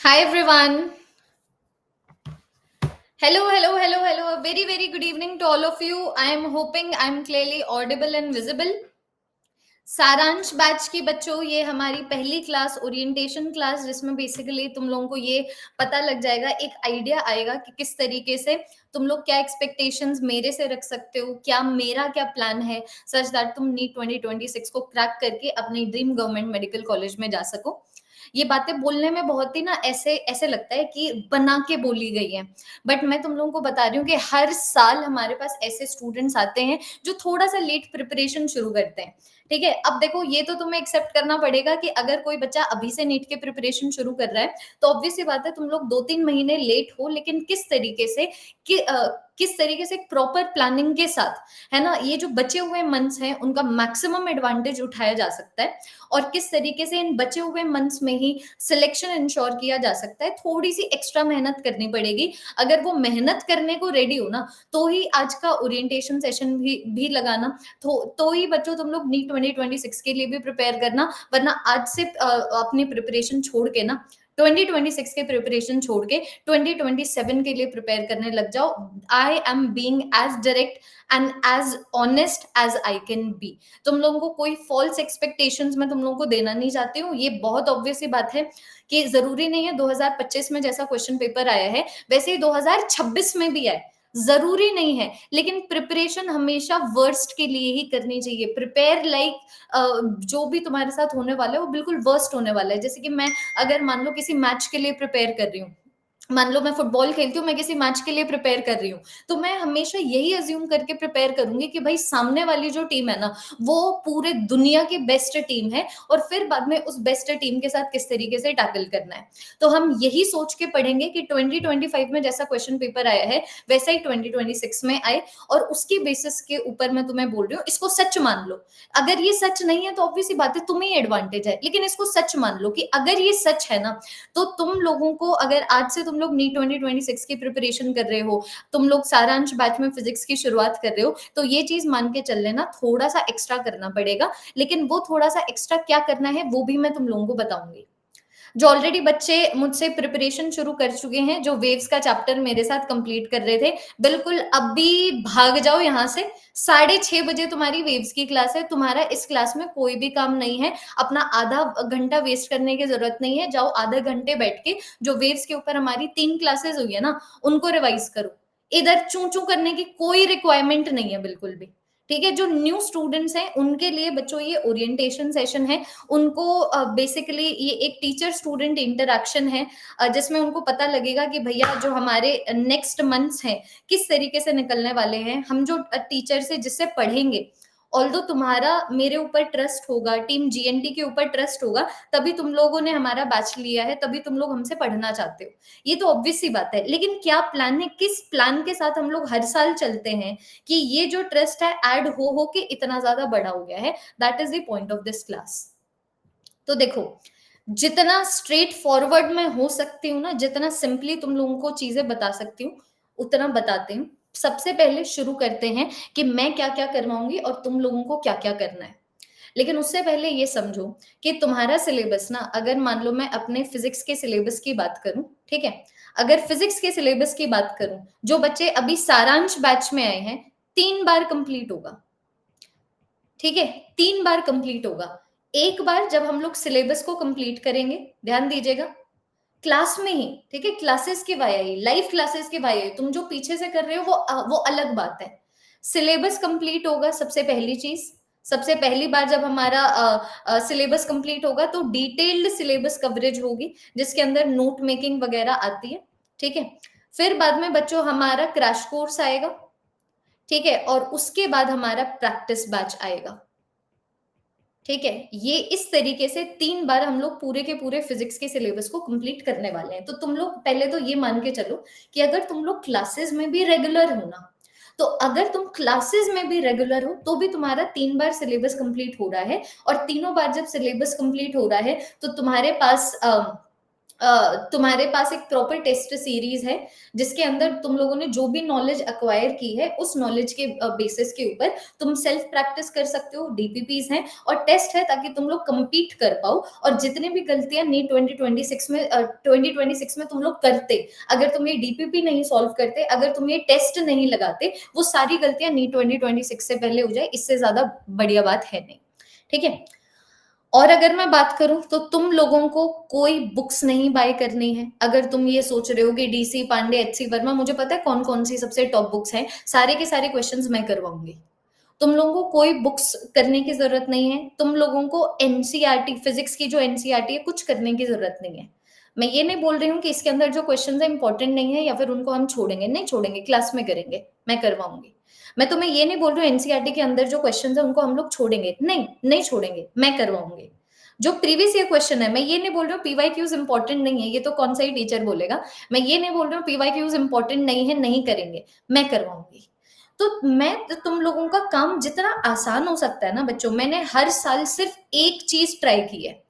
Hi everyone. Hello. A very good evening to all of you. I am hoping I am clearly audible and visible. सारांश batch की बच्चों, ये हमारी पहली class orientation class, जिसमें basically तुम लोगों को ये पता लग जाएगा, एक आइडिया आएगा कि किस तरीके से तुम लोग क्या एक्सपेक्टेशंस मेरे से रख सकते हो, क्या मेरा क्या प्लान है सच दैट तुम नीट 2026 को क्रैक करके अपने ड्रीम गवर्नमेंट मेडिकल कॉलेज में जा सको। ये बातें बोलने में बहुत ही ना ऐसे ऐसे लगता है कि बना के बोली गई है, बट मैं तुम लोगों को बता रही हूँ कि हर साल हमारे पास ऐसे स्टूडेंट्स आते हैं जो थोड़ा सा लेट प्रिपरेशन शुरू करते हैं। ठीक है, अब देखो, ये तो तुम्हें एक्सेप्ट करना पड़ेगा कि अगर कोई बच्चा अभी से नीट के प्रिपरेशन शुरू कर रहा है तो ऑब्वियस सी बात है तुम लोग 2-3 महीने लेट हो, लेकिन किस तरीके से किस तरीके से प्रॉपर प्लानिंग के साथ, है ना, ये जो बचे हुए मंथ्स हैं उनका मैक्सिमम एडवांटेज उठाया जा सकता है, और किस तरीके से इन बचे हुए मंथ्स में ही सिलेक्शन इंश्योर किया जा सकता है। थोड़ी सी एक्स्ट्रा मेहनत करनी पड़ेगी। अगर वो मेहनत करने को रेडी हो ना, तो ही आज का ओरिएंटेशन सेशन भी लगाना, तो ही बच्चों तुम लोग नीट 2026 के लिए भी प्रिपेयर करना, वरना आज से अपनी प्रिपरेशन छोड़ के ना, 2026 के प्रिपरेशन छोड़ के 2027 के लिए प्रिपेयर करने लग जाओ। I am being as direct and as honest as I can be. तुम लोगों को कोई फॉल्स एक्सपेक्टेशंस मैं तुम लोगों को देना नहीं चाहती हूँ। ये बहुत ऑब्वियस सी बात है कि जरूरी नहीं है 2025 में जैसा क्वेश्चन पेपर आया है वैसे ही 2026 में भी आए, जरूरी नहीं है, लेकिन प्रिपरेशन हमेशा वर्स्ट के लिए ही करनी चाहिए। प्रिपेयर लाइक जो भी तुम्हारे साथ होने वाला है वो बिल्कुल वर्स्ट होने वाला है। जैसे कि मैं अगर मान लो किसी मैच के लिए प्रिपेयर कर रही हूँ, मान लो मैं फुटबॉल खेलती हूँ, मैं किसी मैच के लिए प्रिपेयर कर रही हूँ, तो मैं हमेशा यही अज्यूम करके प्रिपेयर करूंगी कि भाई सामने वाली जो टीम है ना वो पूरे दुनिया की बेस्ट टीम है, और फिर बाद में उस बेस्ट टीम के साथ किस तरीके से टैकल करना है। तो हम यही सोच के पढ़ेंगे कि 2025 में जैसा क्वेश्चन पेपर आया है वैसा ही 2026 में आए, और उसकी बेसिस के ऊपर मैं तुम्हें बोल रही हूँ, इसको सच मान लो। अगर ये सच नहीं है तो ऑब्वियस सी बात है तुम्हें एडवांटेज है, लेकिन इसको सच मान लो कि अगर ये सच है ना, तो तुम लोगों को, अगर आज से तुम लोग नीट 2026 की प्रिपरेशन कर रहे हो, तुम लोग सारांश बैच में फिजिक्स की शुरुआत कर रहे हो, तो ये चीज मान के चल लेना, थोड़ा सा एक्स्ट्रा करना पड़ेगा। लेकिन वो थोड़ा सा एक्स्ट्रा क्या करना है वो भी मैं तुम लोगों को बताऊंगी। जो ऑलरेडी बच्चे मुझसे प्रिपरेशन शुरू कर चुके हैं, जो वेव्स का चैप्टर मेरे साथ कंप्लीट कर रहे थे, बिल्कुल अभी भाग जाओ यहाँ से। 6:30 बजे तुम्हारी वेव्स की क्लास है। तुम्हारा इस क्लास में कोई भी काम नहीं है, अपना आधा घंटा वेस्ट करने की जरूरत नहीं है। जाओ आधे घंटे बैठ के जो वेव्स के ऊपर हमारी 3 क्लासेस हुई है ना उनको रिवाइज करो। इधर चू चू करने की कोई रिक्वायरमेंट नहीं है बिल्कुल भी। ठीक है, जो न्यू स्टूडेंट्स हैं उनके लिए बच्चों ये ओरिएंटेशन सेशन है। उनको बेसिकली ये एक टीचर स्टूडेंट इंटरेक्शन है, जिसमें उनको पता लगेगा कि भैया जो हमारे नेक्स्ट मंथ्स हैं किस तरीके से निकलने वाले हैं। हम जो टीचर से जिससे पढ़ेंगे, ऑल्दो तुम्हारा मेरे ऊपर ट्रस्ट होगा, टीम जीएनटी के ऊपर ट्रस्ट होगा, तभी तुम लोगों ने हमारा बैच लिया है, तभी तुम लोग हमसे पढ़ना चाहते हो। ये तो ऑब्वियस सी बात है, लेकिन क्या प्लान है, किस प्लान के साथ हम लोग हर साल चलते हैं कि ये जो ट्रस्ट है ऐड हो के इतना ज्यादा बड़ा हो गया है। That is the point of this class. तो देखो, जितना स्ट्रेट फॉरवर्ड में हो सकती हूँ ना, जितना सिंपली तुम लोगों को चीजें बता सकती हूँ उतना बताती हूँ। सबसे पहले शुरू करते हैं कि मैं क्या क्या करवाऊंगी और तुम लोगों को क्या क्या करना है। लेकिन उससे पहले ये समझो कि तुम्हारा सिलेबस ना, अगर मान लो मैं अपने फिजिक्स के सिलेबस की बात करूं, ठीक है, अगर फिजिक्स के सिलेबस की बात करूं, जो बच्चे अभी सारांश बैच में आए हैं 3 बार कंप्लीट होगा। ठीक है, 3 बार कंप्लीट होगा। एक बार जब हम लोग सिलेबस को कंप्लीट करेंगे, ध्यान दीजिएगा, क्लास में ही, ठीक है, क्लासेस के वाया ही, लाइव क्लासेस के वाया ही, तुम जो पीछे से कर रहे हो वो अलग बात है। सिलेबस कंप्लीट होगा सबसे पहली चीज। सबसे पहली बार जब हमारा सिलेबस कंप्लीट होगा तो डिटेल्ड सिलेबस कवरेज होगी, जिसके अंदर नोट मेकिंग वगैरह आती है। ठीक है, फिर बाद में बच्चों हमारा क्रैश कोर्स आएगा। ठीक है, और उसके बाद हमारा प्रैक्टिस बैच आएगा। ठीक है, ये इस तरीके से 3 बार हम लोग पूरे के पूरे फिजिक्स के सिलेबस को कंप्लीट करने वाले हैं। तो तुम लोग पहले तो ये मान के चलो कि अगर तुम लोग क्लासेस में भी रेगुलर हो ना, तो अगर तुम क्लासेस में भी रेगुलर हो तो भी तुम्हारा 3 बार सिलेबस कंप्लीट हो रहा है, और तीनों बार जब सिलेबस कंप्लीट हो रहा है तो तुम्हारे पास तुम्हारे पास एक प्रॉपर टेस्ट सीरीज है जिसके अंदर तुम लोगों ने जो भी नॉलेज एक्वायर की है उस नॉलेज के बेसिस के ऊपर तुम सेल्फ प्रैक्टिस कर सकते हो। डीपीपीज हैं और टेस्ट है ताकि तुम लोग compete कर पाओ, और जितने भी गलतियां नीट 2026 में तुम लोग करते, अगर तुम ये डीपीपी नहीं सॉल्व करते, अगर तुम ये टेस्ट नहीं लगाते, वो सारी गलतियां नीट 2026 से पहले हो जाए, इससे ज्यादा बढ़िया बात है नहीं। ठीक है। और अगर मैं बात करूं तो तुम लोगों को कोई बुक्स नहीं बाय करनी है। अगर तुम ये सोच रहे हो कि डीसी पांडे, एचसी वर्मा, मुझे पता है कौन कौन सी सबसे टॉप बुक्स हैं, सारे के सारे क्वेश्चंस मैं करवाऊंगी। तुम लोगों को कोई बुक्स करने की जरूरत नहीं है। तुम लोगों को एनसीईआरटी, फिजिक्स की जो एनसीईआरटी है, कुछ करने की जरूरत नहीं है। मैं ये नहीं बोल रही हूँ कि इसके अंदर जो क्वेश्चन है इंपॉर्टेंट नहीं है या फिर उनको हम छोड़ेंगे, नहीं छोड़ेंगे, क्लास में करेंगे, मैं करवाऊंगी। मैं तुम्हें ये नहीं बोल रही हूँ एनसीईआरटी के अंदर जो क्वेश्चन है उनको हम लोग छोड़ेंगे, नहीं, नहीं छोड़ेंगे, मैं करवाऊंगी। जो प्रीवियस ईयर क्वेश्चन है, मैं ये नहीं बोल रही हूँ पीवाईक्यूज इंपॉर्टेंट नहीं है, ये तो कौन सा ही टीचर बोलेगा। मैं ये नहीं बोल रही हूँ पीवाईक्यूज इंपॉर्टेंट नहीं है, नहीं करेंगे, मैं करवाऊंगी। तो मैं तो तुम लोगों का काम जितना आसान हो सकता है ना बच्चों, मैंने हर साल सिर्फ एक चीज ट्राई की है।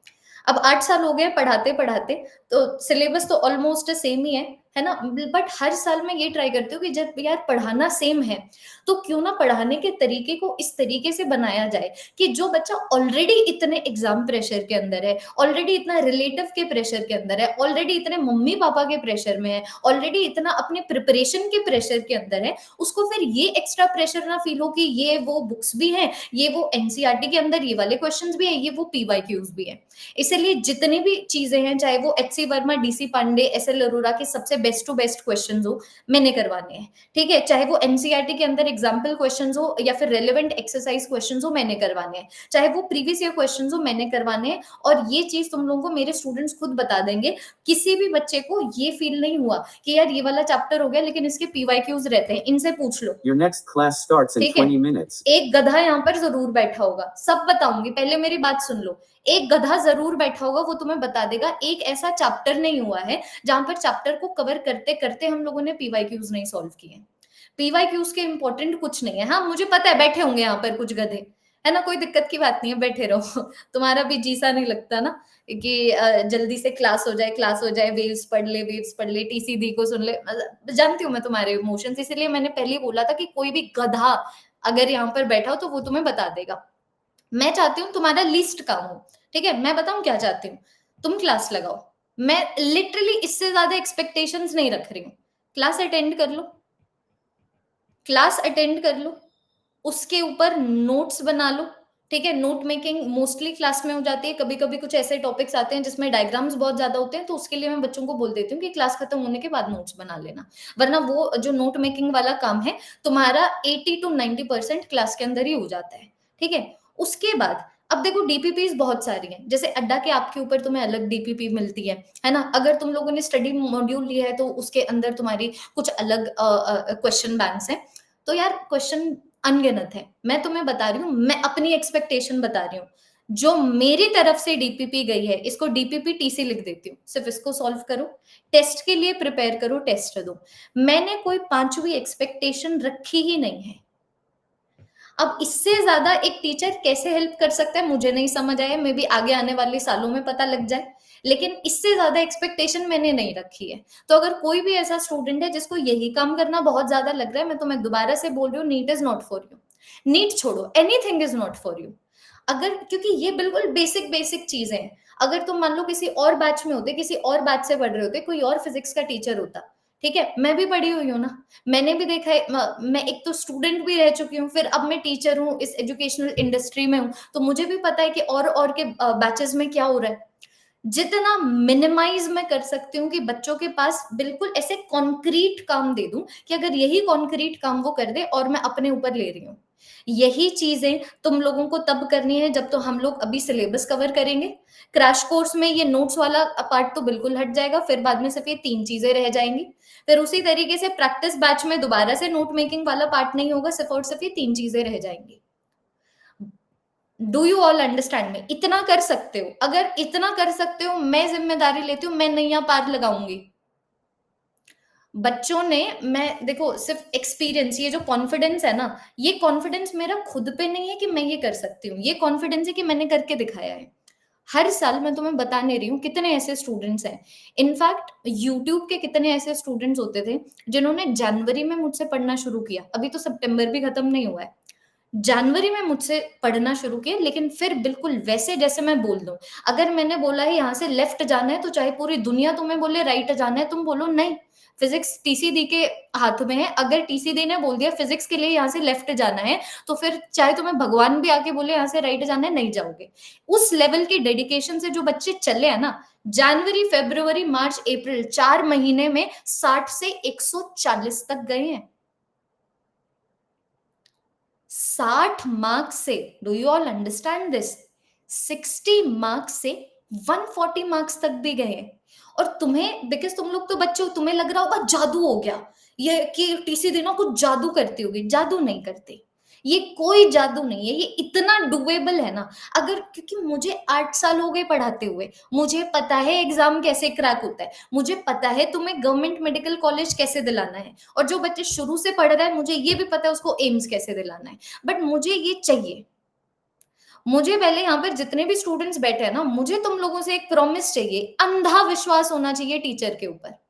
अब 8 साल हो गए पढ़ाते पढ़ाते, तो सिलेबस तो ऑलमोस्ट सेम ही है ना, बट हर साल मैं ये ट्राई करती हूँ कि जब यार पढ़ाना सेम है तो क्यों ना पढ़ाने के तरीके को इस तरीके से बनाया जाए कि जो बच्चा ऑलरेडी इतने एग्जाम प्रेशर के अंदर है, ऑलरेडी इतना रिलेटिव के प्रेशर के अंदर है, ऑलरेडी इतने मम्मी पापा के प्रेशर में है, ऑलरेडी इतना अपने प्रिपरेशन के प्रेशर के अंदर है, उसको फिर ये एक्स्ट्रा प्रेशर ना फील हो कि ये वो बुक्स भी हैं, ये वो एनसीईआरटी के अंदर ये वाले क्वेश्चंस भी है, ये वो पीवाईक्यूज भी है। इसलिए जितनी भी चीजें हैं, चाहे वो HC Verma, DC Pandey, SL Arora के सबसे बेस्ट टू बेस्ट क्वेश्चंस हो, मैंने करवाने हैं। ठीक है। चाहे वो एनसीईआरटी के अंदर एग्जाम्पल क्वेश्चंस हो या फिर रेलेवेंट एक्सरसाइज क्वेश्चंस हो, मैंने करवाने हैं। चाहे वो प्रीवियस ईयर क्वेश्चंस हो, मैंने करवाने हैं। और ये चीज तुम लोगों को मेरे स्टूडेंट्स खुद बता देंगे। किसी भी बच्चे को ये फील नहीं हुआ कि यार ये वाला चैप्टर हो गया लेकिन इसके पीवाईक्यूज रहते हैं, इनसे पूछ लो। Your next class starts in ठीक है। 20 minutes. एक गधा यहाँ पर जरूर बैठा होगा, सब बताऊंगी, पहले मेरी बात सुन लो। एक गधा जरूर बैठा होगा, वो तुम्हें बता देगा एक ऐसा चैप्टर नहीं हुआ है जहां पर चैप्टर को कवर करते करते हम लोगों ने पीवाईक्यूज नहीं सॉल्व किए। पीवाईक्यूज के इंपॉर्टेंट कुछ नहीं है। हाँ मुझे पता है बैठे होंगे यहाँ पर कुछ गधे, है ना, कोई दिक्कत की बात नहीं है, बैठे रहो। तुम्हारा भी जी सा नहीं लगता ना कि जल्दी से क्लास हो जाए, क्लास हो जाए, वेव्स पढ़ ले, वेव्स पढ़ ले, टीसी दी को सुन ले। जानती हूँ मैं तुम्हारे इमोशंस, इसीलिए मैंने पहले ही बोला था कि कोई भी गधा अगर यहाँ पर बैठा हो तो वो तुम्हें बता देगा। मैं चाहती हूँ तुम्हारा लिस्ट काम हो। ठीक है। मैं बताऊं क्या चाहती हूँ, तुम क्लास लगाओ। मैं लिटरली इससे ज्यादा एक्सपेक्टेशंस नहीं रख रही हूँ। क्लास अटेंड कर लो, क्लास अटेंड कर लो, उसके ऊपर नोट्स बना लो। ठीक है। नोट मेकिंग मोस्टली क्लास में हो जाती है, कभी कभी कुछ ऐसे टॉपिक्स आते हैं जिसमें डायग्राम्स बहुत ज्यादा होते हैं, तो उसके लिए मैं बच्चों को बोल देती हूँ कि क्लास खत्म होने के बाद नोट्स बना लेना। वरना वो जो नोट मेकिंग वाला काम है तुम्हारा 80 to 90% क्लास के अंदर ही हो जाता है। ठीक है। उसके बाद अब देखो डीपीपीज बहुत सारी हैं, जैसे अड्डा के आपके ऊपर तुम्हें अलग डीपीपी मिलती है ना। अगर तुम लोगों ने स्टडी मॉड्यूल लिया है तो उसके अंदर तुम्हारी कुछ अलग क्वेश्चन बैंक्स हैं। तो यार क्वेश्चन अनगिनत है। मैं तुम्हें बता रही हूँ, मैं अपनी एक्सपेक्टेशन बता रही हूँ। जो मेरी तरफ से डीपीपी गई है, इसको डीपीपी टीसी लिख देती हूँ, सिर्फ इसको सॉल्व करो, टेस्ट के लिए प्रिपेयर करो, टेस्ट दो। मैंने कोई 5वीं एक्सपेक्टेशन रखी ही नहीं है। अब इससे ज्यादा एक टीचर कैसे हेल्प कर सकता है मुझे नहीं समझ आया, मे बी आगे आने वाले सालों में पता लग जाए, लेकिन इससे ज्यादा एक्सपेक्टेशन मैंने नहीं रखी है। तो अगर कोई भी ऐसा स्टूडेंट है जिसको यही काम करना बहुत ज्यादा लग रहा है, मैं तुम्हें दोबारा से बोल रही हूँ, NEET is not for you. NEET छोड़ो, anything is not for you. अगर, क्योंकि ये बिल्कुल बेसिक बेसिक चीजें हैं। अगर तुम मान लो किसी और बैच में होते, किसी और बैच से पढ़ रहे होते, कोई और फिजिक्स का टीचर होता, ठीक है, मैं भी पढ़ी हुई हूँ ना, मैंने भी देखा है, मैं एक तो स्टूडेंट भी रह चुकी हूँ, फिर अब मैं टीचर हूँ, इस एजुकेशनल इंडस्ट्री में हूँ, तो मुझे भी पता है कि और के बैचेस में क्या हो रहा है। जितना मिनिमाइज मैं कर सकती हूँ कि बच्चों के पास बिल्कुल ऐसे कॉन्क्रीट काम दे दूं कि अगर यही कॉन्क्रीट काम वो कर दे, और मैं अपने ऊपर ले रही हूँ। यही चीजें तुम लोगों को तब करनी है जब तो हम लोग अभी सिलेबस कवर करेंगे। क्रैश कोर्स में ये नोट्स वाला पार्ट तो बिल्कुल हट जाएगा, फिर बाद में सिर्फ ये 3 चीजें रह जाएंगी। फिर उसी तरीके से प्रैक्टिस बैच में दोबारा से नोट मेकिंग वाला पार्ट नहीं होगा, सिर्फ और सिर्फ ये 3 चीजें रह जाएंगी। डू यू ऑल अंडरस्टैंड में? इतना कर सकते हो? अगर इतना कर सकते हो, मैं जिम्मेदारी लेती हूँ, मैं नैया पार लगाऊंगी। बच्चों ने, मैं देखो सिर्फ एक्सपीरियंस, ये जो कॉन्फिडेंस है ना, ये कॉन्फिडेंस मेरा खुद पे नहीं है कि मैं ये कर सकती हूँ, ये कॉन्फिडेंस है कि मैंने करके दिखाया है। हर साल मैं तुम्हें बता नहीं रही हूँ कितने ऐसे स्टूडेंट्स हैं। इनफैक्ट यूट्यूब के कितने ऐसे स्टूडेंट्स होते थे जिन्होंने जनवरी में मुझसे पढ़ना शुरू किया, अभी तो सितंबर भी खत्म नहीं हुआ है। जनवरी में मुझसे पढ़ना शुरू किया, लेकिन फिर बिल्कुल वैसे जैसे मैं बोल दूं। अगर मैंने बोला है यहाँ से लेफ्ट जाना है, तो चाहे पूरी दुनिया तुम्हें बोले राइट जाना है, तुम बोलो नहीं, फिजिक्स टीसीडी के हाथ में है। अगर टीसीडी ने बोल दिया फिजिक्स के लिए यहाँ से लेफ्ट जाना है, तो फिर चाहे तुम्हें भगवान भी आके बोले यहाँ से राइट जाना है, नहीं जाओगे। उस लेवल की डेडिकेशन से जो बच्चे चले हैं ना, जनवरी फरवरी मार्च अप्रैल 4 महीने में 60 से 140 तक गए हैं। 60 मार्क्स से, do you all understand this? 60 marks से 140 मार्क्स तक भी गए। और तुम्हें, बिकॉज तुम लोग तो बच्चे हो, तुम्हें लग रहा होगा जादू हो गया ये, कि टीसी देना कुछ जादू करती होगी। जादू नहीं करती, ये कोई जादू नहीं है, ये इतना डुएबल है ना। अगर, क्योंकि मुझे 8 साल हो गए पढ़ाते हुए, मुझे पता है एग्जाम कैसे क्रैक होता है, मुझे पता है तुम्हें गवर्नमेंट मेडिकल कॉलेज कैसे दिलाना है, और जो बच्चे शुरू से पढ़ रहा है मुझे ये भी पता है उसको एम्स कैसे दिलाना है। बट मुझे ये चाहिए, मुझे पहले यहाँ पर जितने भी स्टूडेंट्स बैठे हैं ना, मुझे तुम लोगों से एक प्रॉमिस चाहिए, अंधा विश्वास होना चाहिए टीचर के ऊपर।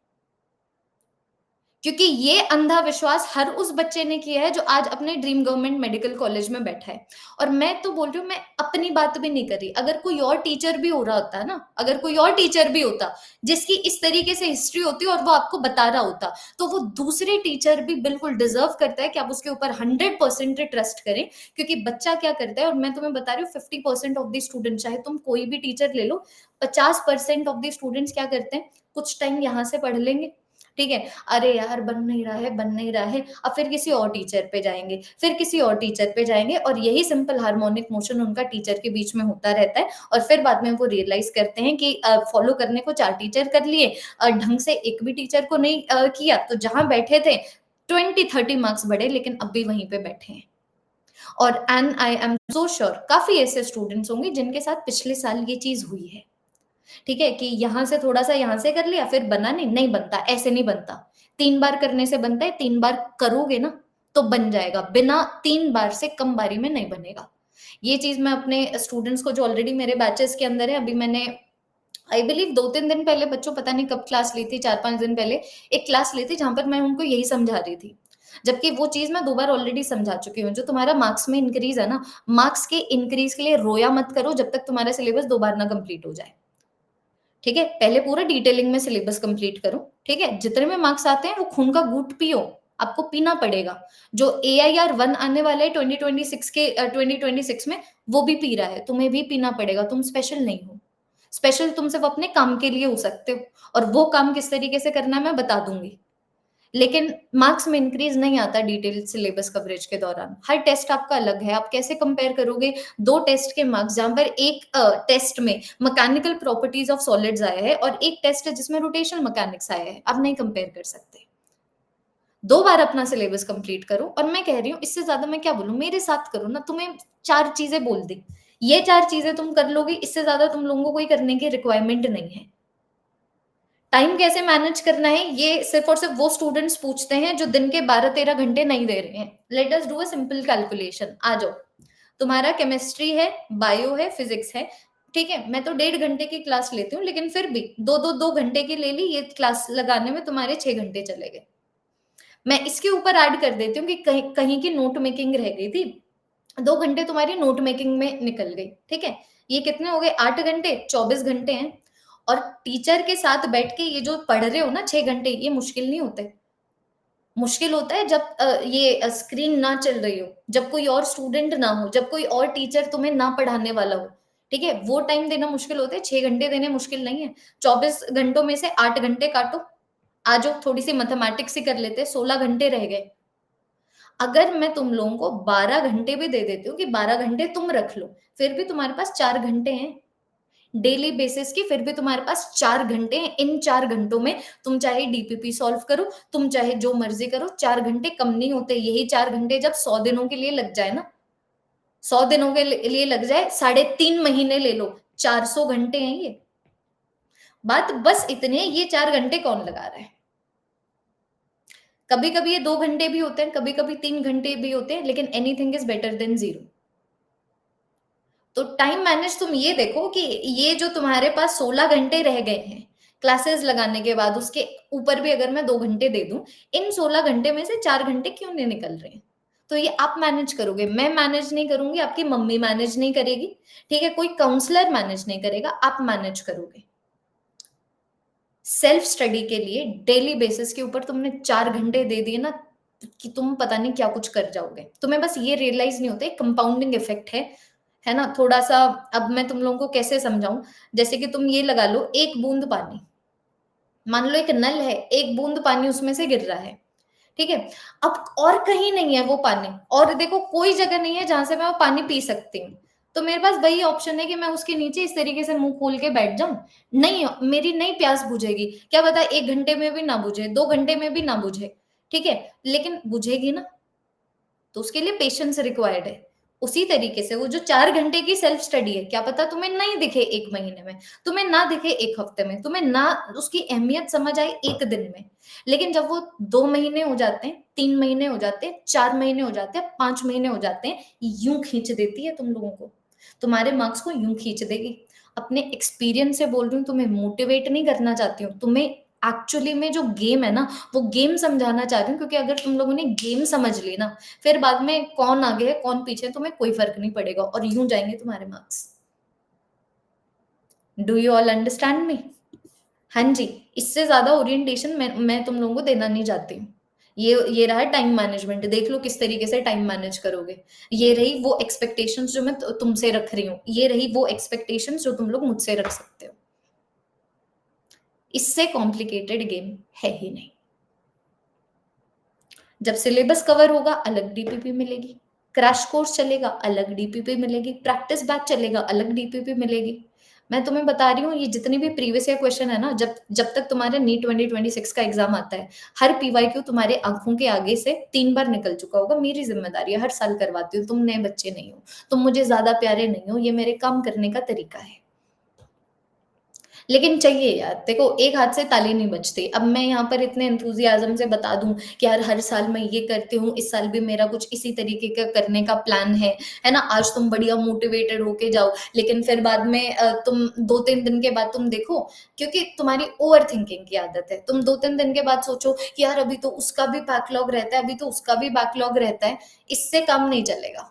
क्योंकि ये अंधा विश्वास हर उस बच्चे ने किया है जो आज अपने ड्रीम गवर्नमेंट मेडिकल कॉलेज में बैठा है। और मैं तो बोल रही हूँ, मैं अपनी बात भी नहीं कर रही, अगर कोई और टीचर भी हो रहा होता है ना, अगर कोई और टीचर भी होता जिसकी इस तरीके से हिस्ट्री होती और वो आपको बता रहा होता, तो वो दूसरे टीचर भी बिल्कुल डिजर्व करता है कि आप उसके ऊपर 100% ट्रस्ट करें। क्योंकि बच्चा क्या करता है, और मैं तुम्हें बता रही हूँ, 50% ऑफ द स्टूडेंट, चाहे तुम कोई भी टीचर ले लो, 50% ऑफ द स्टूडेंट्स क्या करते हैं, कुछ टाइम यहाँ से पढ़ लेंगे, ठीक है, अरे यार बन नहीं रहा है, बन नहीं रहा है, अब फिर किसी और टीचर पे जाएंगे, फिर किसी और टीचर पे जाएंगे, और यही सिंपल हार्मोनिक मोशन उनका टीचर के बीच में होता रहता है। और फिर बाद में वो रियलाइज करते हैं कि फॉलो करने को 4 टीचर कर लिए, ढंग से एक भी टीचर को नहीं किया, तो जहां बैठे थे 20-30 मार्क्स बढ़े, लेकिन अब भी वहीं पे बैठे हैं। और and I am so sure काफी ऐसे स्टूडेंट्स होंगे जिनके साथ पिछले साल ये चीज हुई है, ठीक है, कि यहां से थोड़ा सा यहां से कर लिया, फिर बना नहीं, नहीं बनता, ऐसे नहीं बनता। 3 बार करने से बनता है, 3 बार करोगे ना तो बन जाएगा, बिना 3 बार से कम बारी में नहीं बनेगा। ये चीज मैं अपने स्टूडेंट्स को जो ऑलरेडी मेरे बैचेस के अंदर है, अभी मैंने आई बिलीव 2-3 दिन पहले, बच्चों पता नहीं कब क्लास ली थी, 4-5 दिन पहले एक क्लास ली थी जहां पर मैं उनको यही समझा रही थी। जबकि वो चीज मैं 2 बार ऑलरेडी समझा चुकी हूँ। जो तुम्हारा मार्क्स में इंक्रीज है ना, मार्क्स के इंक्रीज के लिए रोया मत करो जब तक तुम्हारा सिलेबस 2 बार ना कंप्लीट हो जाए, ठीक है, पहले पूरा डिटेलिंग में सिलेबस कंप्लीट करो, ठीक है, जितने में मार्क्स आते हैं वो खून का घूंट पियो, आपको पीना पड़ेगा। जो AIR 1 आने वाले 2026 में, वो भी पी रहा है, तुम्हें भी पीना पड़ेगा, तुम स्पेशल नहीं हो। स्पेशल तुम सिर्फ अपने काम के लिए हो सकते हो, और वो काम किस तरीके से करना है मैं बता दूंगी। लेकिन मार्क्स में इंक्रीज नहीं आता डिटेल सिलेबस कवरेज के दौरान। हर टेस्ट आपका अलग है, आप कैसे कंपेयर करोगे 2 टेस्ट के मार्क्स, जहां पर एक टेस्ट में मैकेनिकल प्रॉपर्टीज ऑफ सॉलिड्स आया है और एक टेस्ट है जिसमें रोटेशनल मैकेनिक्स आया है, आप नहीं कंपेयर कर सकते। 2 बार अपना सिलेबस कंप्लीट करो, और मैं कह रही हूँ इससे ज्यादा मैं क्या बोलूं, मेरे साथ करो ना, तुम्हें 4 चीजें बोल दी, ये 4 चीजें तुम कर लोगे, इससे ज्यादा तुम लोगों को कोई करने की रिक्वायरमेंट नहीं है। टाइम कैसे मैनेज करना है ये सिर्फ और सिर्फ वो स्टूडेंट्स पूछते हैं जो दिन के 12-13 घंटे नहीं दे रहे हैं। Let us do a simple calculation, आ जाओ। तुम्हारा केमिस्ट्री है, बायो है, फिजिक्स है, ठीक है, मैं तो 1.5 घंटे की क्लास लेती हूँ, लेकिन फिर भी 2-2 घंटे की ले ली, ये क्लास लगाने में तुम्हारे 6 घंटे चले गए। मैं इसके ऊपर ऐड कर देती हूँ कि कहीं कहीं की नोट मेकिंग रह गई थी, 2 घंटे तुम्हारी नोट मेकिंग में निकल गई, ठीक है, ये कितने हो गए, 8 घंटे, 24 घंटे हैं। और टीचर के साथ बैठ के ये जो पढ़ रहे हो ना 6 घंटे, ये मुश्किल नहीं होते। मुश्किल होता है जब ये स्क्रीन ना चल रही हो, जब कोई और स्टूडेंट ना हो, जब कोई और टीचर तुम्हें ना पढ़ाने वाला हो, ठीक है, वो टाइम देना मुश्किल होता है, 6 घंटे देने मुश्किल नहीं है। 24 घंटों में से 8 घंटे काटो, आ जाओ थोड़ी सी मैथमेटिक्स ही कर लेते, 16 घंटे रह गए। अगर मैं तुम लोगों को 12 घंटे भी दे देती हूँ कि 12 घंटे तुम रख लो, फिर भी तुम्हारे पास 4 घंटे हैं डेली बेसिस की, फिर भी तुम्हारे पास 4 घंटे हैं। इन 4 घंटों में तुम चाहे DPP सॉल्व करो, तुम चाहे जो मर्जी करो, 4 घंटे कम नहीं होते। यही 4 घंटे जब 100 दिनों के लिए लग जाए ना, 100 दिनों के लिए लग जाए, 3.5 महीने ले लो, 400 घंटे हैं ये। बात बस इतनी है, ये 4 घंटे कौन लगा रहा है। कभी कभी ये 2 घंटे भी होते हैं, कभी कभी 3 घंटे भी होते हैं, लेकिन anything is better than zero. तो टाइम मैनेज तुम ये देखो कि ये जो तुम्हारे पास 16 घंटे रह गए हैं क्लासेस लगाने के बाद, उसके ऊपर भी अगर मैं 2 घंटे दे दूं, इन 16 घंटे में से 4 घंटे क्यों नहीं निकल रहे हैं? तो ये आप मैनेज करोगे, मैं मैनेज नहीं करूंगी, आपकी मम्मी मैनेज नहीं करेगी, ठीक है, कोई काउंसलर मैनेज नहीं करेगा, आप मैनेज करोगे। सेल्फ स्टडी के लिए डेली बेसिस के ऊपर तुमने 4 घंटे दे दिए ना, कि तुम पता नहीं क्या कुछ कर जाओगे। तुम्हें बस ये रियलाइज नहीं होता, कंपाउंडिंग इफेक्ट है ना थोड़ा सा। अब मैं तुम लोगों को कैसे समझाऊं, जैसे कि तुम ये लगा लो, एक बूंद पानी, मान लो एक नल है, एक बूंद पानी उसमें से गिर रहा है, ठीक है, अब और कहीं नहीं है वो पानी, और देखो कोई जगह नहीं है जहां से मैं वो पानी पी सकती हूँ, तो मेरे पास वही ऑप्शन है कि मैं उसके नीचे इस तरीके से मुंह खोल के बैठ जाऊं। नहीं, मेरी नहीं प्यास बुझेगी, क्या पता 1 घंटे में भी ना बुझे, 2 घंटे में भी ना बुझे, ठीक है, लेकिन बुझेगी ना, तो उसके लिए पेशेंस रिक्वायर्ड है। उसी तरीके से वो जो 4 घंटे की सेल्फ स्टडी है, क्या पता तुम्हें नहीं दिखे 1 महीने में, तुम्हें ना दिखे 1 हफ्ते में, तुम्हें ना उसकी अहमियत समझ आए 1 दिन में, लेकिन जब वो 2 महीने हो जाते हैं, 3 महीने हो जाते हैं, 4 महीने हो जाते हैं, 5 महीने हो जाते हैं, यूं खींच देती है तुम लोगों को, तुम्हारे मार्क्स को यूं खींच देगी। अपने एक्सपीरियंस से बोल रही हूँ, तुम्हें मोटिवेट नहीं करना चाहती हूँ, तुम्हें एक्चुअली में जो गेम है ना, वो गेम समझाना चाह रही हूँ, क्योंकि अगर तुम लोगों ने गेम समझ ली ना, फिर बाद में कौन आगे है कौन पीछे है तुम्हें कोई फर्क नहीं पड़ेगा, और यूं जाएंगे तुम्हारे marks. Do you all understand me? हाँ जी। इससे ज्यादा ओरिएंटेशन मैं तुम लोगों को देना नहीं चाहती हूँ। ये रहा टाइम मैनेजमेंट, देख लो किस तरीके से टाइम मैनेज करोगे। ये रही वो एक्सपेक्टेशंस जो मैं तुमसे रख रही हूँ, ये रही वो एक्सपेक्टेशंस जो तुम लोग मुझसे रख सकते हो। इससे कॉम्प्लिकेटेड गेम है ही नहीं। जब सिलेबस कवर होगा अलग डीपीपी मिलेगी, क्रैश कोर्स चलेगा अलग डीपीपी मिलेगी, प्रैक्टिस बैच चलेगा अलग डीपीपी मिलेगी। मैं तुम्हें बता रही हूँ, ये जितनी भी प्रीवियस ईयर क्वेश्चन है ना, जब जब तक तुम्हारे नीट 2026 का एग्जाम आता है, हर पीवाईक्यू तुम्हारे आंखों के आगे से 3 बार निकल चुका होगा। मेरी जिम्मेदारी है, हर साल करवाती हूँ, तुम नए बच्चे नहीं हो, तुम मुझे ज्यादा प्यारे नहीं हो, ये मेरे काम करने का तरीका है। लेकिन चाहिए यार, देखो एक हाथ से ताली नहीं बजती। अब मैं यहाँ पर इतने एंथुजियाज्म से बता दूं कि यार हर साल मैं ये करती हूँ, इस साल भी मेरा कुछ इसी तरीके का करने का प्लान है ना, आज तुम बढ़िया मोटिवेटेड होके जाओ, लेकिन फिर बाद में तुम 2-3 दिन के बाद तुम देखो, क्योंकि तुम्हारी ओवर थिंकिंग की आदत है, तुम 2-3 दिन के बाद सोचो कि यार अभी तो उसका भी बैकलॉग रहता है, अभी तो उसका भी बैकलॉग रहता है। इससे काम नहीं चलेगा।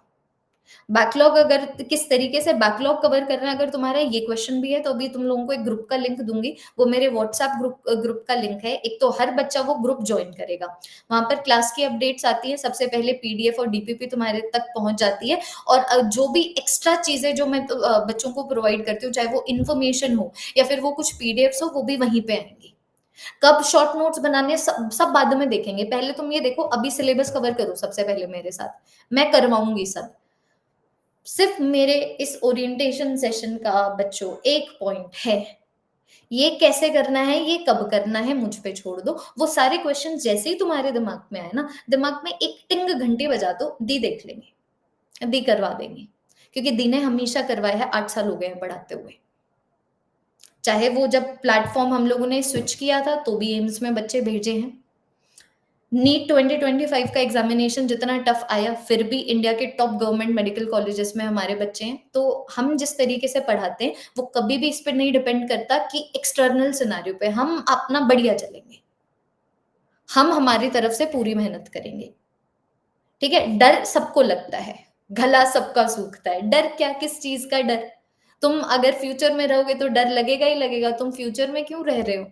बैकलॉग अगर किस तरीके से बैकलॉग कवर करना है, अगर तुम्हारा ये क्वेश्चन भी है, तो अभी तुम लोगों को एक ग्रुप का लिंक दूंगी, वो मेरे व्हाट्सएप ग्रुप का लिंक है। एक तो हर बच्चा वो ग्रुप ज्वाइन करेगा, वहां पर क्लास की अपडेट्स आती है, सबसे पहले पीडीएफ और डीपीपी तुम्हारे तक पहुंच जाती है, और जो भी एक्स्ट्रा चीजें जो मैं बच्चों को प्रोवाइड करती हूँ, चाहे वो इन्फॉर्मेशन हो या फिर वो कुछ पीडीएफ हो, वो भी वहीं पे आएंगी। कब शॉर्ट नोट्स बनाने सब बाद में देखेंगे, पहले तुम ये देखो, अभी सिलेबस कवर करो सबसे पहले मेरे साथ, मैं करवाऊंगी सब। सिर्फ मेरे इस ओरिएंटेशन सेशन का बच्चों एक पॉइंट है, ये कैसे करना है, ये कब करना है, मुझ पे छोड़ दो। वो सारे क्वेश्चन जैसे ही तुम्हारे दिमाग में आए ना, दिमाग में एक टिंग घंटी बजा दो, दी देख लेंगे, दी करवा देंगे, क्योंकि दी ने हमेशा करवाया है, 8 साल हो गए हैं पढ़ाते हुए। चाहे वो जब प्लेटफॉर्म हम लोगों ने स्विच किया था, तो भी एम्स में बच्चे भेजे हैं। नीट 2025 का एग्जामिनेशन जितना टफ आया, फिर भी इंडिया के टॉप गवर्नमेंट मेडिकल कॉलेजेस में हमारे बच्चे हैं। तो हम जिस तरीके से पढ़ाते हैं, वो कभी भी इस पर नहीं डिपेंड करता कि एक्सटर्नल सिनारियो पे, हम अपना बढ़िया चलेंगे, हम हमारी तरफ से पूरी मेहनत करेंगे, ठीक है। डर सबको लगता है, गला सबका सूखता है, डर क्या, किस चीज का डर? तुम अगर फ्यूचर में रहोगे तो डर लगेगा ही लगेगा, तुम फ्यूचर में क्यों रह रहे हो?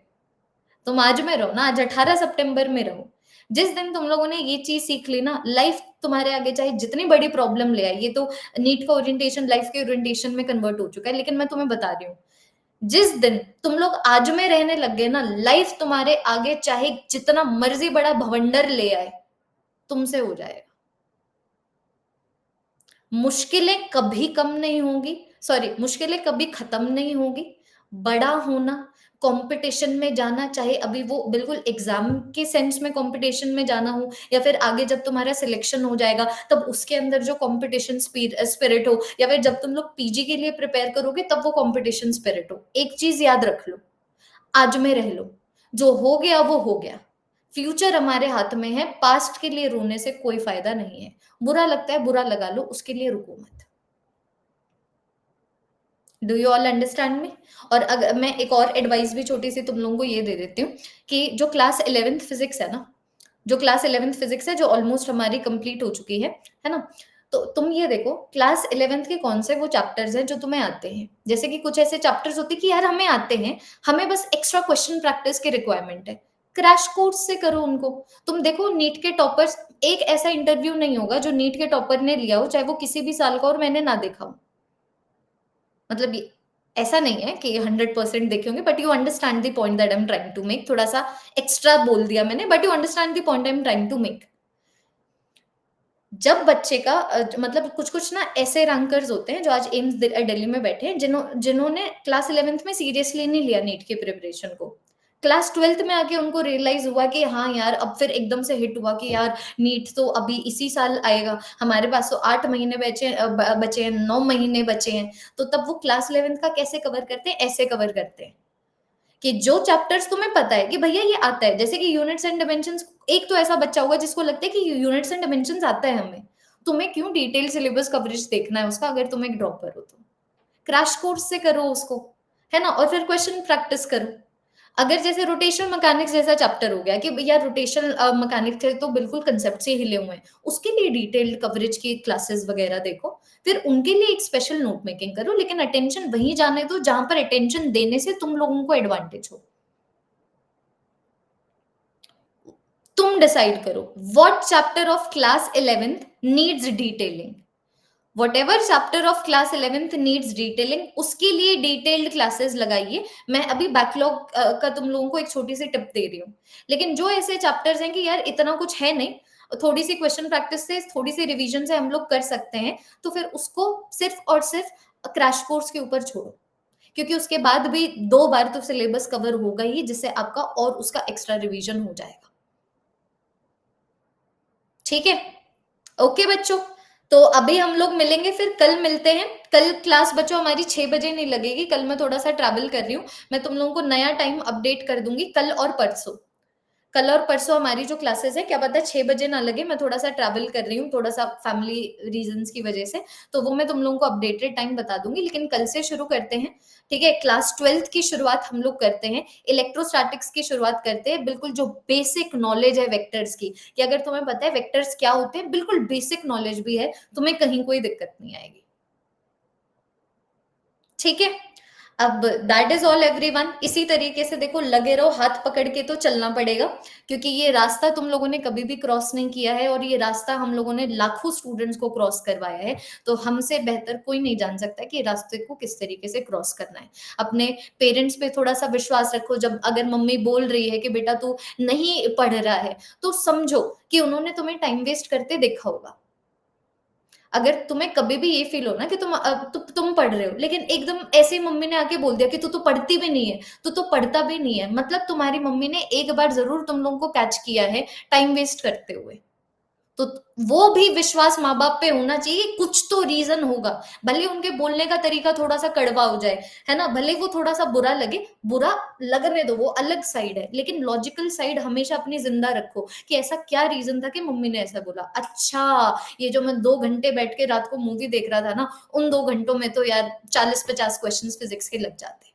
तुम आज में रहो ना, आज 18 सितंबर में रहो। जिस दिन तुम लोगों ने ये चीज सीख ली ना, लाइफ तुम्हारे आगे चाहे जितनी बड़ी प्रॉब्लम ले आए, ये तो नीट का ओरिएंटेशन लाइफ के ओरिएंटेशन में कन्वर्ट हो चुका है, लेकिन मैं तुम्हें बता रही हूँ, जिस दिन तुम लोग आज में रहने लग गए ना, लाइफ तुम्हारे आगे चाहे जितना मर्जी बड़ा भवंडर ले आए, तुमसे हो जाएगा। मुश्किलें कभी कम नहीं होंगी, सॉरी, मुश्किलें कभी खत्म नहीं होगी। बड़ा होना, कंपटीशन में जाना, चाहे अभी वो बिल्कुल एग्जाम के सेंस में कंपटीशन में जाना हो, या फिर आगे जब तुम्हारा सिलेक्शन हो जाएगा तब उसके अंदर जो कंपटीशन स्पिरिट हो, या फिर जब तुम लोग पीजी के लिए प्रिपेयर करोगे तब वो कंपटीशन स्पिरिट हो। एक चीज याद रख लो, आज में रह लो, जो हो गया वो हो गया। फ्यूचर हमारे हाथ में है, पास्ट के लिए रोने से कोई फायदा नहीं है। बुरा लगता है, बुरा लगा लो, उसके लिए रुको मत। Do you all understand me? और अगर मैं एक और एडवाइस भी छोटी सी तुम लोगों को ये दे देती हूँ कि जो क्लास 11th फिजिक्स है ना, जो क्लास 11th फिजिक्स है जो ऑलमोस्ट हमारी कंप्लीट हो चुकी है ना, तो तुम ये देखो क्लास 11th के कौन से वो चैप्टर्स हैं जो तुम्हें आते हैं। जैसे कि कुछ ऐसे चैप्टर्स होते हैं कि यार हमें आते हैं, हमें बस एक्स्ट्रा क्वेश्चन प्रैक्टिस की रिक्वायरमेंट है, क्रैश कोर्स से करो उनको। तुम देखो नीट के टॉपर्स, एक ऐसा इंटरव्यू नहीं होगा जो नीट के टॉपर ने लिया हो, चाहे वो किसी भी साल का और मैंने ना देखा हो। मतलब ऐसा नहीं है कि 100% देखे होंगे, but you understand the point that I am trying to make. थोड़ा सा एक्स्ट्रा बोल दिया मैंने, but you understand the point I am trying to make. जब बच्चे का मतलब कुछ कुछ ना ऐसे रैंकर्स होते हैं जो आज एम्स दिल्ली में बैठे हैं, जिन्होंने क्लास 11th में सीरियसली नहीं लिया नीट के प्रिपरेशन को। क्लास 12th में आके उनको रियलाइज हुआ कि हाँ यार, अब फिर एकदम से हिट हुआ कि यार नीट तो अभी इसी साल आएगा, हमारे पास तो 8 महीने बचे हैं, 9 महीने बचे हैं। तो तब वो क्लास 11th का कैसे कवर करते हैं? ऐसे कवर करते हैं कि जो चैप्टर्स तुम्हें पता है कि भैया ये आता है, जैसे कि यूनिट्स एंड डायमेंशंस। एक तो ऐसा बच्चा होगा जिसको लगता है कि यूनिट्स एंड डायमेंशंस आता है हमें, तुम्हें क्यों डिटेल सिलेबस कवरेज देखना है उसका, अगर तुम एक ड्रॉपर हो तो क्रैश कोर्स से करो उसको, है ना, और फिर क्वेश्चन प्रैक्टिस करो। अगर जैसे रोटेशनल मैकेनिक्स जैसा चैप्टर हो गया कि भैया रोटेशनल मैकेनिक्स थे तो बिल्कुल कंसेप्ट से हिले हुए हैं, उसके लिए डिटेल्ड कवरेज की क्लासेस वगैरह देखो, फिर उनके लिए एक स्पेशल नोट मेकिंग करो, लेकिन अटेंशन वहीं जाने दो जहां पर अटेंशन देने से तुम लोगों को एडवांटेज हो। तुम डिसाइड करो what chapter of class 11th needs detailing. whatever chapter of class 11th needs detailing, उसके लिए डिटेल्ड क्लासेस लगाइए। मैं अभी बैकलॉग का तुम लोगों को एक छोटी सी टिप दे रही हूँ। लेकिन जो ऐसे चैप्टर्स हैं कि यार इतना कुछ है नहीं, थोड़ी सी क्वेश्चन प्रैक्टिस से, थोड़ी सी रिवीजन से हम लोग कर सकते हैं, तो फिर उसको सिर्फ और सिर्फ क्रैश कोर्स के ऊपर छोड़ो, क्योंकि उसके बाद भी 2 बार तो सिलेबस कवर होगा ही, जिससे आपका और उसका एक्स्ट्रा रिवीजन हो जाएगा। ठीक है? ओके बच्चों, तो अभी हम लोग मिलेंगे, फिर कल मिलते हैं। कल क्लास बच्चों हमारी 6 बजे नहीं लगेगी, कल मैं थोड़ा सा ट्रैवल कर रही हूँ। मैं तुम लोगों को नया टाइम अपडेट कर दूंगी कल और परसों। कल और परसों हमारी जो क्लासेस है, क्या पता 6 बजे ना लगे, मैं थोड़ा सा ट्रैवल कर रही हूँ, थोड़ा सा फैमिली रीजंस की वजह से, तो वो मैं तुम लोगों को अपडेटेड टाइम बता दूंगी। लेकिन कल से शुरू करते हैं, ठीक है? क्लास 12th की शुरुआत हम लोग करते हैं, इलेक्ट्रोस्टैटिक्स की शुरुआत करते हैं, बिल्कुल जो बेसिक नॉलेज है वेक्टर्स की, कि अगर तुम्हें पता है वेक्टर्स क्या होते हैं, बिल्कुल बेसिक नॉलेज भी है, तुम्हें कहीं कोई दिक्कत नहीं आएगी। ठीक है? अब दैट इज ऑल एवरीवन। इसी तरीके से देखो, लगे रहो, हाथ पकड़ के तो चलना पड़ेगा, क्योंकि ये रास्ता तुम लोगों ने कभी भी क्रॉस नहीं किया है, और ये रास्ता हम लोगों ने लाखों स्टूडेंट्स को क्रॉस करवाया है। तो हमसे बेहतर कोई नहीं जान सकता कि रास्ते को किस तरीके से क्रॉस करना है। अपने पेरेंट्स पे थोड़ा सा विश्वास रखो। जब अगर मम्मी बोल रही है कि बेटा तू नहीं पढ़ रहा है, तो समझो कि उन्होंने तुम्हें टाइम वेस्ट करते देखा होगा। अगर तुम्हें कभी भी ये फील हो ना कि तुम पढ़ रहे हो, लेकिन एकदम ऐसे ही मम्मी ने आके बोल दिया कि तू तो पढ़ती भी नहीं है, तू तो पढ़ता भी नहीं है, मतलब तुम्हारी मम्मी ने एक बार जरूर तुम लोगों को कैच किया है टाइम वेस्ट करते हुए। तो वो भी विश्वास माँ बाप पे होना चाहिए, कुछ तो रीजन होगा। भले उनके बोलने का तरीका थोड़ा सा कड़वा हो जाए, है ना, भले वो थोड़ा सा बुरा लगे, बुरा लगने दो, वो अलग साइड है, लेकिन लॉजिकल साइड हमेशा अपनी जिंदा रखो कि ऐसा क्या रीजन था कि मम्मी ने ऐसा बोला। अच्छा, ये जो मैं 2 घंटे बैठ के रात को मूवी देख रहा था ना, उन 2 घंटों में तो यार 40-50 क्वेश्चन फिजिक्स के लग जाते।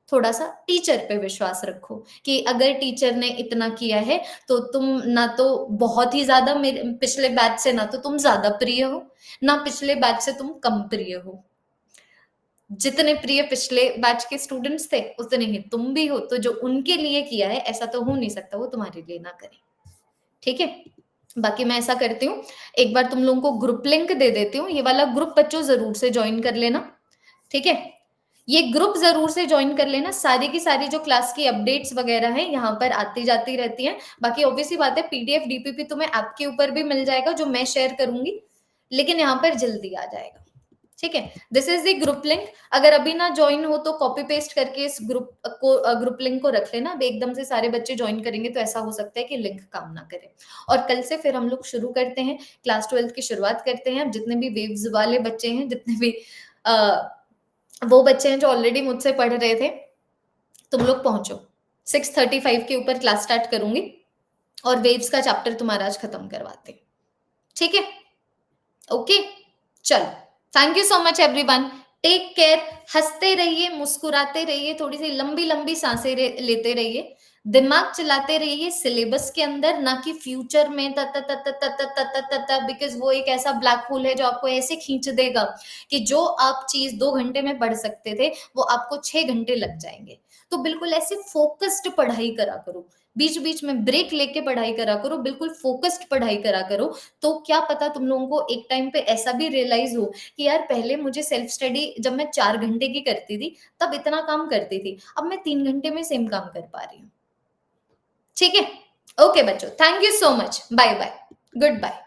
थोड़ा सा टीचर पे विश्वास रखो कि अगर टीचर ने इतना किया है, तो तुम ना तो बहुत ही ज्यादा मेरे पिछले बैच से, ना तो तुम ज्यादा प्रिय हो, ना पिछले बैच से तुम कम प्रिय हो। जितने प्रिय पिछले बैच के स्टूडेंट्स थे, उतने ही तुम भी हो। तो जो उनके लिए किया है, ऐसा तो हो नहीं सकता वो तुम्हारे लिए ना करे। ठीक है? बाकी मैं ऐसा करती हूँ, एक बार तुम लोगों को ग्रुप लिंक दे देती हूँ, ये वाला ग्रुप बच्चों जरूर से ज्वाइन कर लेना। ठीक है? ये ग्रुप जरूर से ज्वाइन कर लेना। सारी की सारी जो क्लास की अपडेट्स वगैरह है यहाँ पर आती जाती रहती हैं। बाकी ऑब्वियसली बात है, पीडीएफ डीपीपी तुम्हें ऐप के ऊपर भी मिल जाएगा, जो मैं शेयर करूंगी, लेकिन यहाँ पर जल्दी आ जाएगा। ठीक है? This is the group link. अगर अभी ना ज्वाइन हो तो कॉपी पेस्ट करके इस ग्रुप लिंक को रख लेना। अब एकदम से सारे बच्चे ज्वाइन करेंगे तो ऐसा हो सकता है कि लिंक काम ना करे। और कल से फिर हम लोग शुरू करते हैं, क्लास 12th की शुरुआत करते हैं। अब जितने भी वेव्स वाले बच्चे हैं, जितने भी वो बच्चे हैं जो ऑलरेडी मुझसे पढ़ रहे थे, तुम लोग पहुंचो। 6:35 के ऊपर क्लास स्टार्ट करूंगी, और वेव्स का चैप्टर तुम्हारा आज खत्म करवाते हैं। ठीक है? ओके, चलो, thank you so much everyone. Take care, हंसते रहिए, मुस्कुराते रहिए, थोड़ी सी लंबी लंबी सांसें लेते रहिए, दिमाग चलाते रहिए सिलेबस के अंदर, ना कि फ्यूचर में बिकॉज वो एक ऐसा ब्लैक होल है जो आपको ऐसे खींच देगा कि जो आप चीज 2 घंटे में पढ़ सकते थे वो आपको 6 घंटे लग जाएंगे। तो बिल्कुल ऐसे फोकस्ड पढ़ाई करा करो, बीच बीच में ब्रेक लेके पढ़ाई करा करो, बिल्कुल फोकस्ड पढ़ाई करा करो। तो क्या पता तुम लोगों को एक टाइम पे ऐसा भी रियलाइज हो कि यार पहले मुझे सेल्फ स्टडी जब मैं 4 घंटे की करती थी तब इतना काम करती थी, अब मैं 3 घंटे में सेम काम कर पा रही हूँ। ठीक है, ओके बच्चों, thank you so much, bye bye, good bye.